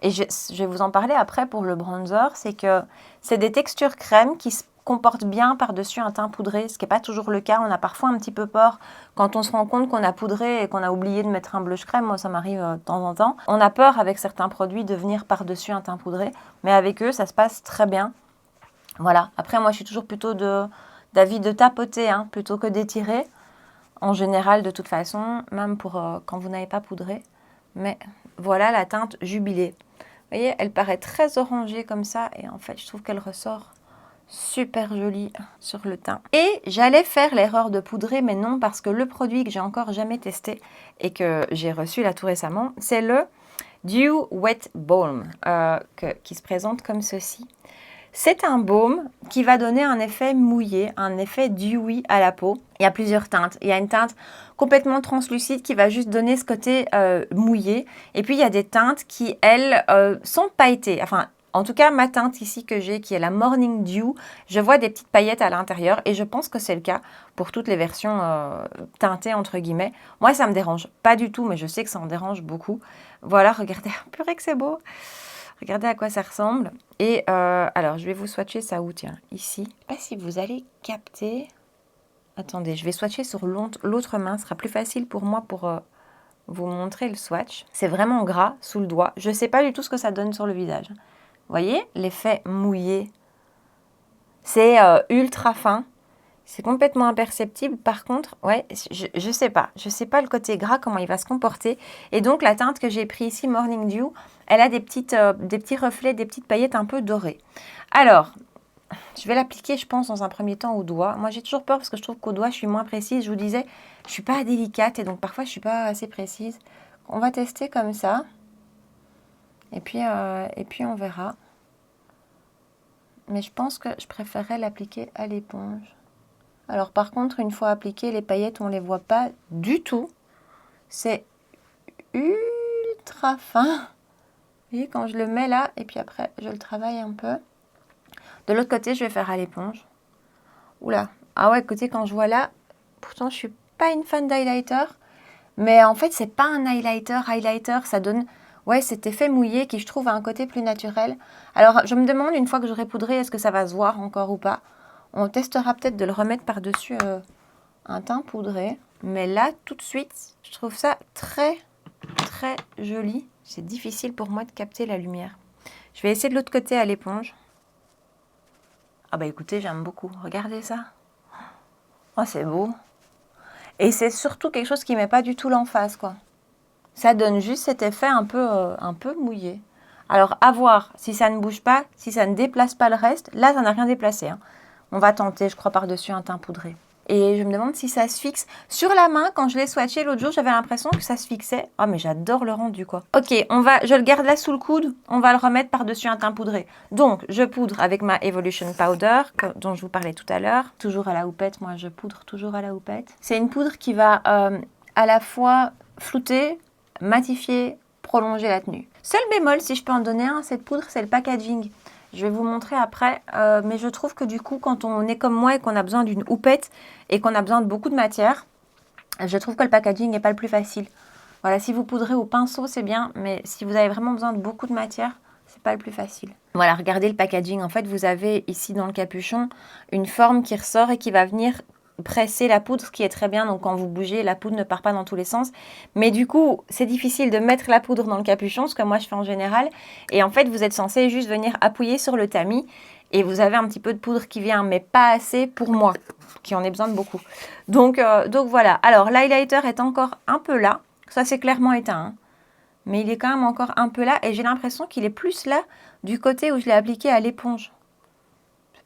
et je vais vous en parler après pour le bronzer, c'est que c'est des textures crème qui se comporte bien par-dessus un teint poudré, ce qui n'est pas toujours le cas. On a parfois un petit peu peur quand on se rend compte qu'on a poudré et qu'on a oublié de mettre un blush crème. Moi, ça m'arrive de temps en temps. On a peur avec certains produits de venir par-dessus un teint poudré, mais avec eux, ça se passe très bien. Voilà. Après, moi, je suis toujours plutôt d'avis de tapoter hein, plutôt que d'étirer. En général, de toute façon, même pour quand vous n'avez pas poudré. Mais voilà la teinte Jubilé. Vous voyez, elle paraît très orangée comme ça. Et en fait, je trouve qu'elle ressort super jolie sur le teint. Et j'allais faire l'erreur de poudrer, mais non, parce que le produit que j'ai encore jamais testé et que j'ai reçu là tout récemment, c'est le Dew Wet Balm qui se présente comme ceci. C'est un baume qui va donner un effet mouillé, un effet dewy à la peau. Il y a plusieurs teintes. Il y a une teinte complètement translucide qui va juste donner ce côté mouillé. Et puis, il y a des teintes qui, elles, sont pailletées. Enfin, en tout cas, ma teinte ici que j'ai, qui est la Morning Dew, je vois des petites paillettes à l'intérieur. Et je pense que c'est le cas pour toutes les versions teintées, entre guillemets. Moi, ça ne me dérange pas du tout, mais je sais que ça en dérange beaucoup. Voilà, regardez, purée que c'est beau. Regardez à quoi ça ressemble. Et alors, je vais vous swatcher ça où, tiens, ici. Je ne sais pas si vous allez capter. Attendez, je vais swatcher sur l'autre main. Ce sera plus facile pour moi pour vous montrer le swatch. C'est vraiment gras sous le doigt. Je ne sais pas du tout ce que ça donne sur le visage. Vous voyez, l'effet mouillé. C'est ultra fin. C'est complètement imperceptible. Par contre, ouais, je sais pas. Je sais pas le côté gras, comment il va se comporter. Et donc, la teinte que j'ai pris ici, Morning Dew, elle a des petits reflets, des petites paillettes un peu dorées. Alors, je vais l'appliquer, je pense, dans un premier temps au doigt. Moi, j'ai toujours peur parce que je trouve qu'au doigt, je suis moins précise. Je vous disais, je suis pas délicate et donc parfois, je suis pas assez précise. On va tester comme ça. Et puis on verra. Mais je pense que je préférerais l'appliquer à l'éponge. Alors par contre, une fois appliqué, les paillettes, on ne les voit pas du tout. C'est ultra fin. Vous voyez, quand je le mets là, et puis après, je le travaille un peu. De l'autre côté, je vais faire à l'éponge. Oula. Ah ouais, écoutez, quand je vois là, pourtant, je ne suis pas une fan d'highlighter. Mais en fait, c'est pas un highlighter. Highlighter, ça donne ouais, cet effet mouillé qui, je trouve, a un côté plus naturel. Alors, je me demande, une fois que j'aurai poudré, est-ce que ça va se voir encore ou pas? On testera peut-être de le remettre par-dessus un teint poudré. Mais là, tout de suite, je trouve ça très, très joli. C'est difficile pour moi de capter la lumière. Je vais essayer de l'autre côté à l'éponge. Ah bah écoutez, j'aime beaucoup. Regardez ça. Oh, c'est beau. Et c'est surtout quelque chose qui ne met pas du tout l'emphase, quoi. Ça donne juste cet effet un peu mouillé. Alors, à voir si ça ne bouge pas, si ça ne déplace pas le reste. Là, ça n'a rien déplacé, hein. On va tenter, je crois, par-dessus un teint poudré. Et je me demande si ça se fixe. Sur la main, quand je l'ai swatché l'autre jour, j'avais l'impression que ça se fixait. Oh, mais j'adore le rendu, quoi. Ok, je le garde là sous le coude. On va le remettre par-dessus un teint poudré. Donc, je poudre avec ma Evolution Powder, dont je vous parlais tout à l'heure. Toujours à la houppette, moi, je poudre toujours à la houppette. C'est une poudre qui va à la fois flouter, matifier, prolonger la tenue. Seul bémol, si je peux en donner un, cette poudre, c'est le packaging. Je vais vous montrer après, mais je trouve que du coup, quand on est comme moi et qu'on a besoin d'une houppette et qu'on a besoin de beaucoup de matière, je trouve que le packaging n'est pas le plus facile. Voilà, si vous poudrez au pinceau, c'est bien, mais si vous avez vraiment besoin de beaucoup de matière, c'est pas le plus facile. Voilà, regardez le packaging. En fait, vous avez ici dans le capuchon une forme qui ressort et qui va venir presser la poudre, ce qui est très bien. Donc, quand vous bougez, la poudre ne part pas dans tous les sens. Mais du coup, c'est difficile de mettre la poudre dans le capuchon, ce que moi, je fais en général. Et en fait, vous êtes censé juste venir appuyer sur le tamis. Et vous avez un petit peu de poudre qui vient, mais pas assez pour moi, qui en ai besoin de beaucoup. Donc voilà. Alors, l'highlighter est encore un peu là. Ça, c'est clairement éteint, hein. Mais il est quand même encore un peu là. Et j'ai l'impression qu'il est plus là du côté où je l'ai appliqué à l'éponge.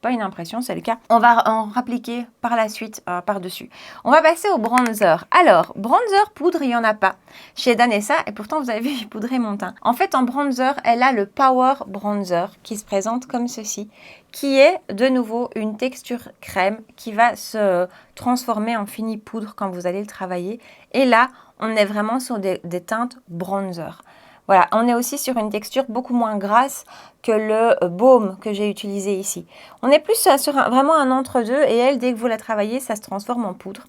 Pas une impression, c'est le cas. On va en appliquer par la suite par-dessus. On va passer au bronzer. Alors, bronzer poudre, il n'y en a pas chez Danessa. Et pourtant, vous avez vu, j'ai poudré mon teint. En fait, en bronzer, elle a le Power Bronzer qui se présente comme ceci, qui est de nouveau une texture crème qui va se transformer en fini poudre quand vous allez le travailler. Et là, on est vraiment sur des teintes bronzer. Voilà, on est aussi sur une texture beaucoup moins grasse que le baume que j'ai utilisé ici. On est plus sur vraiment un entre-deux et elle, dès que vous la travaillez, ça se transforme en poudre.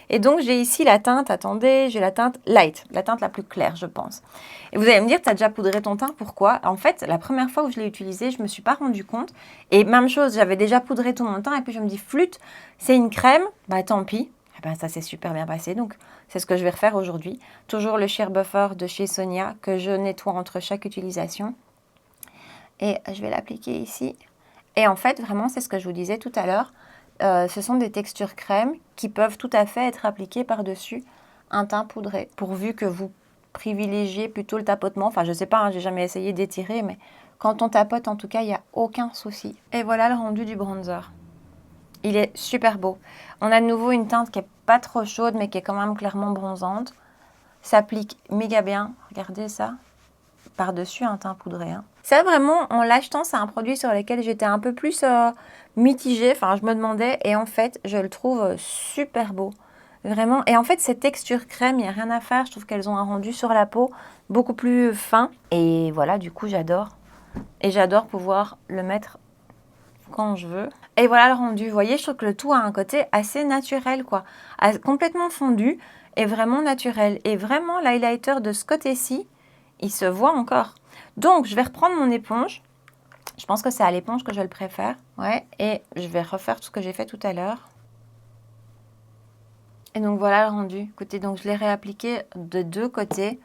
Et donc, j'ai ici la teinte, attendez, j'ai la teinte light, la teinte la plus claire, je pense. Et vous allez me dire, tu as déjà poudré ton teint, pourquoi? En fait, la première fois où je l'ai utilisé, je ne me suis pas rendu compte. Et même chose, j'avais déjà poudré tout mon teint et puis je me dis, flûte, c'est une crème, bah tant pis. Eh ben, ça s'est super bien passé, donc c'est ce que je vais refaire aujourd'hui. Toujours le Sheer Buffer de chez Sonia que je nettoie entre chaque utilisation. Et je vais l'appliquer ici. Et en fait, vraiment, c'est ce que je vous disais tout à l'heure. Ce sont des textures crème qui peuvent tout à fait être appliquées par-dessus un teint poudré. Pourvu que vous privilégiez plutôt le tapotement. Enfin, je sais pas, hein, j'ai jamais essayé d'étirer, mais quand on tapote, en tout cas, il n'y a aucun souci. Et voilà le rendu du bronzer. Il est super beau. On a de nouveau une teinte qui n'est pas trop chaude, mais qui est quand même clairement bronzante. S'applique méga bien. Regardez ça. Par-dessus un teint poudré. Hein. Ça, vraiment, en l'achetant, c'est un produit sur lequel j'étais un peu plus mitigée. Enfin, je me demandais. Et en fait, je le trouve super beau. Vraiment. Et en fait, ces textures crème, il n'y a rien à faire. Je trouve qu'elles ont un rendu sur la peau beaucoup plus fin. Et voilà, du coup, j'adore. Et j'adore pouvoir le mettre quand je veux. Et voilà le rendu. Vous voyez, je trouve que le tout a un côté assez naturel, quoi. Complètement fondu et vraiment naturel. Et vraiment, l'highlighter de ce côté-ci, il se voit encore. Donc, je vais reprendre mon éponge. Je pense que c'est à l'éponge que je le préfère. Ouais, et je vais refaire tout ce que j'ai fait tout à l'heure. Et donc, voilà le rendu. Écoutez, donc je l'ai réappliqué de deux côtés.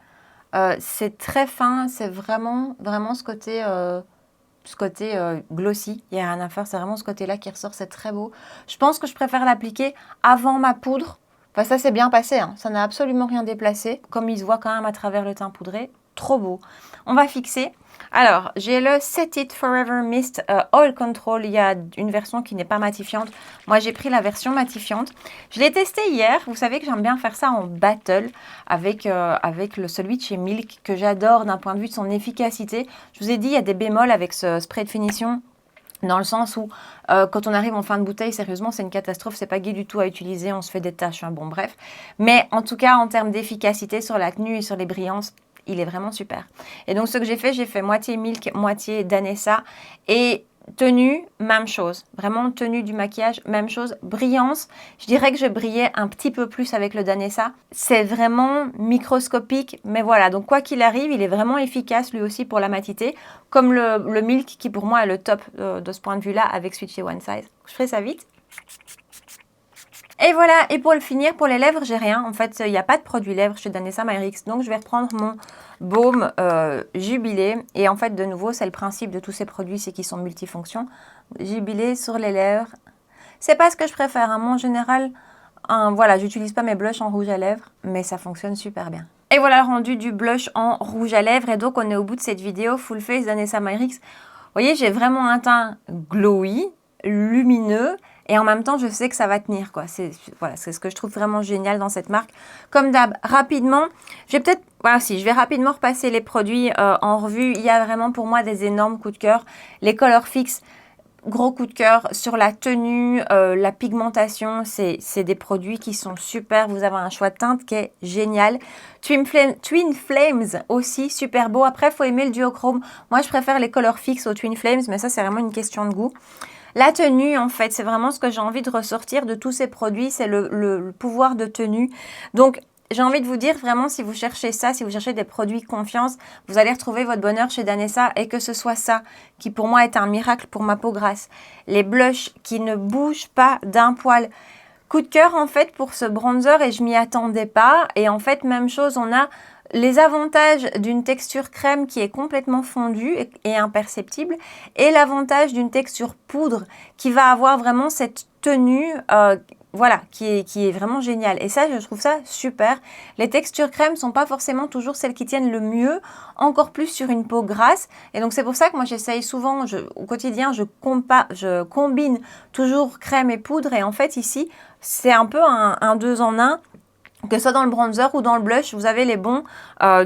C'est très fin. C'est vraiment, vraiment ce côté... glossy, il n'y a rien à faire, c'est vraiment ce côté-là qui ressort, c'est très beau. Je pense que je préfère l'appliquer avant ma poudre. Enfin, ça s'est bien passé, hein. Ça n'a absolument rien déplacé. Comme il se voit quand même à travers le teint poudré, trop beau. On va fixer. Alors, j'ai le Set It Forever Mist Oil Control. Il y a une version qui n'est pas matifiante. Moi, j'ai pris la version matifiante. Je l'ai testé hier. Vous savez que j'aime bien faire ça en battle avec celui de chez Milk que j'adore d'un point de vue de son efficacité. Je vous ai dit, il y a des bémols avec ce spray de finition. Dans le sens où, quand on arrive en fin de bouteille, sérieusement, c'est une catastrophe. C'est pas gai du tout à utiliser. On se fait des taches. Hein, bon, bref. Mais en tout cas, en termes d'efficacité sur la tenue et sur les brillances, il est vraiment super. Et donc, ce que j'ai fait moitié Milk, moitié Danessa. Et tenue, même chose. Vraiment, tenue du maquillage, même chose. Brillance, je dirais que je brillais un petit peu plus avec le Danessa. C'est vraiment microscopique, mais voilà. Donc, quoi qu'il arrive, il est vraiment efficace, lui aussi, pour la matité. Comme le Milk, qui pour moi est le top de ce point de vue-là, avec Switch et One Size. Je ferai ça vite. Et voilà, et pour le finir, pour les lèvres, j'ai rien. En fait, il n'y a pas de produit lèvres chez Danessa MyRix. Donc, je vais reprendre mon baume Jubilé. Et en fait, de nouveau, c'est le principe de tous ces produits, c'est qu'ils sont multifonctions. Jubilé sur les lèvres. C'est pas ce que je préfère. Hein. Moi, en général, voilà, j'utilise pas mes blushs en rouge à lèvres, mais ça fonctionne super bien. Et voilà le rendu du blush en rouge à lèvres. Et donc, on est au bout de cette vidéo Full Face Danessa MyRix. Vous voyez, j'ai vraiment un teint glowy, lumineux. Et en même temps, je sais que ça va tenir, quoi. C'est ce que je trouve vraiment génial dans cette marque. Comme d'hab, rapidement, je vais rapidement repasser les produits en revue. Il y a vraiment pour moi des énormes coups de cœur. Les Color Fix, gros coup de cœur sur la tenue, la pigmentation. C'est des produits qui sont super. Vous avez un choix de teinte qui est génial. Twin Flames aussi, super beau. Après, il faut aimer le duochrome. Moi, je préfère les Color Fix aux Twin Flames, mais ça, c'est vraiment une question de goût. La tenue, en fait, c'est vraiment ce que j'ai envie de ressortir de tous ces produits, c'est le pouvoir de tenue. Donc, j'ai envie de vous dire vraiment, si vous cherchez ça, si vous cherchez des produits confiance, vous allez retrouver votre bonheur chez Danessa et que ce soit ça, qui pour moi est un miracle pour ma peau grasse. Les blushs qui ne bougent pas d'un poil. Coup de cœur, en fait, pour ce bronzer et je m'y attendais pas. Et en fait, même chose, on a les avantages d'une texture crème qui est complètement fondue et imperceptible et l'avantage d'une texture poudre qui va avoir vraiment cette tenue voilà, qui est vraiment géniale. Et ça, je trouve ça super. Les textures crème sont pas forcément toujours celles qui tiennent le mieux, encore plus sur une peau grasse. Et donc, c'est pour ça que moi, j'essaye souvent, au quotidien, je combine toujours crème et poudre. Et en fait, ici, c'est un peu un 2 en 1. Que ce soit dans le bronzer ou dans le blush, vous avez les bons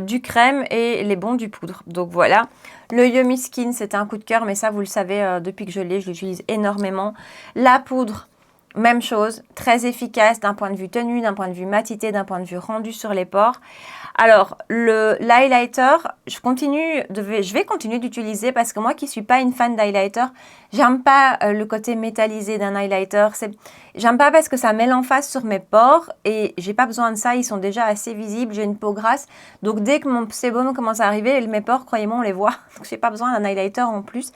du crème et les bons du poudre. Donc voilà, le Yummy Skin, c'était un coup de cœur, mais ça, vous le savez depuis que je l'utilise énormément. La poudre, même chose, très efficace d'un point de vue tenue, d'un point de vue matité, d'un point de vue rendu sur les pores. Alors, l'highlighter, je vais continuer d'utiliser parce que moi qui suis pas une fan d'highlighter, j'aime pas le côté métallisé d'un highlighter. J'aime pas parce que ça met l'emphase sur mes pores et j'ai pas besoin de ça, ils sont déjà assez visibles, j'ai une peau grasse. Donc dès que mon sébum commence à arriver, mes pores, croyez-moi, on les voit. Donc j'ai pas besoin d'un highlighter en plus.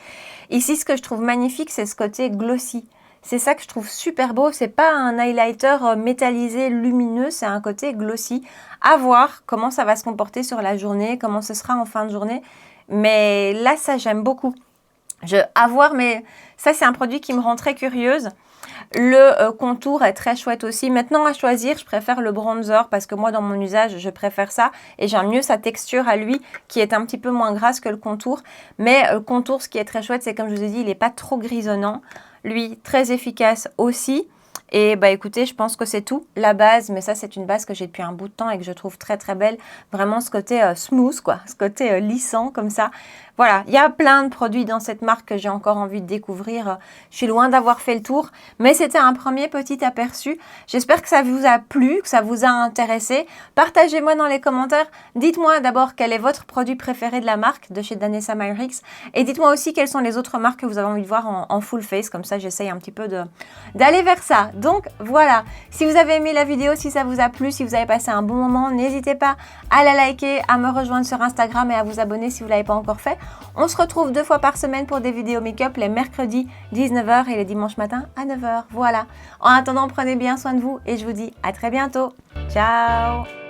Ici, ce que je trouve magnifique, c'est ce côté glossy. C'est ça que je trouve super beau. C'est pas un highlighter métallisé, lumineux, c'est un côté glossy. À voir comment ça va se comporter sur la journée, comment ce sera en fin de journée. Mais là, ça, j'aime beaucoup. À voir, mais ça, c'est un produit qui me rend très curieuse. Le contour est très chouette aussi. Maintenant, à choisir, je préfère le bronzer parce que moi, dans mon usage, je préfère ça. Et j'aime mieux sa texture à lui, qui est un petit peu moins grasse que le contour. Mais le contour, ce qui est très chouette, c'est comme je vous ai dit, il n'est pas trop grisonnant. Lui, très efficace aussi. Et bah écoutez, je pense que c'est tout. La base, mais ça c'est une base que j'ai depuis un bout de temps et que je trouve très très belle. Vraiment ce côté smooth quoi, ce côté lissant comme ça. Voilà, il y a plein de produits dans cette marque que j'ai encore envie de découvrir. Je suis loin d'avoir fait le tour, mais c'était un premier petit aperçu. J'espère que ça vous a plu, que ça vous a intéressé. Partagez-moi dans les commentaires. Dites-moi d'abord quel est votre produit préféré de la marque de chez Danessa Myricks. Et dites-moi aussi quelles sont les autres marques que vous avez envie de voir en full face. Comme ça, j'essaye un petit peu d'aller vers ça. Donc voilà, si vous avez aimé la vidéo, si ça vous a plu, si vous avez passé un bon moment, n'hésitez pas à la liker, à me rejoindre sur Instagram et à vous abonner si vous ne l'avez pas encore fait. On se retrouve 2 fois par semaine pour des vidéos make-up, les mercredis 19 h et les dimanches matin à 9 h. Voilà. En attendant, prenez bien soin de vous et je vous dis à très bientôt. Ciao!